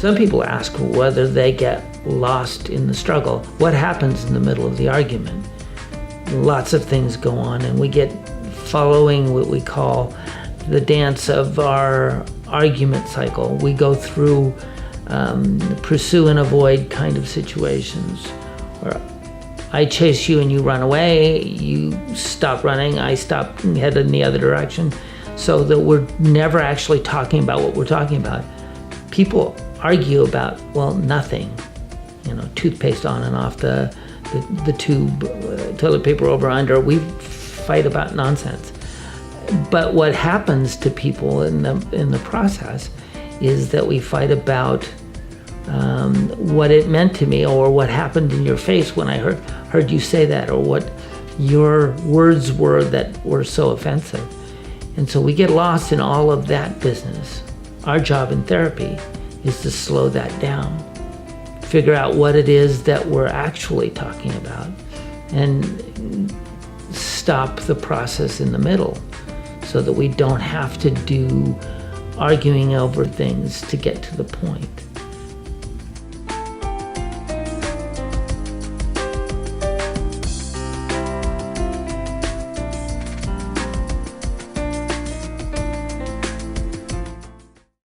Some people ask whether they get lost in the struggle. What happens in the middle of the argument? Lots of things go on, and we get following what we call the dance of our argument cycle. We go through pursue and avoid kind of situations where I chase you and you run away, you stop running, I stop and head in the other direction, so that we're never actually talking about what we're talking about. People argue about, well, nothing. Toothpaste on and off the tube, toilet paper over under. We fight about nonsense. But what happens to people in the process is that we fight about what it meant to me, or what happened in your face when I heard you say that, or what your words were that were so offensive. And so we get lost in all of that business. Our job in therapy is to slow that down, figure out what it is that we're actually talking about, and stop the process in the middle so that we don't have to do arguing over things to get to the point.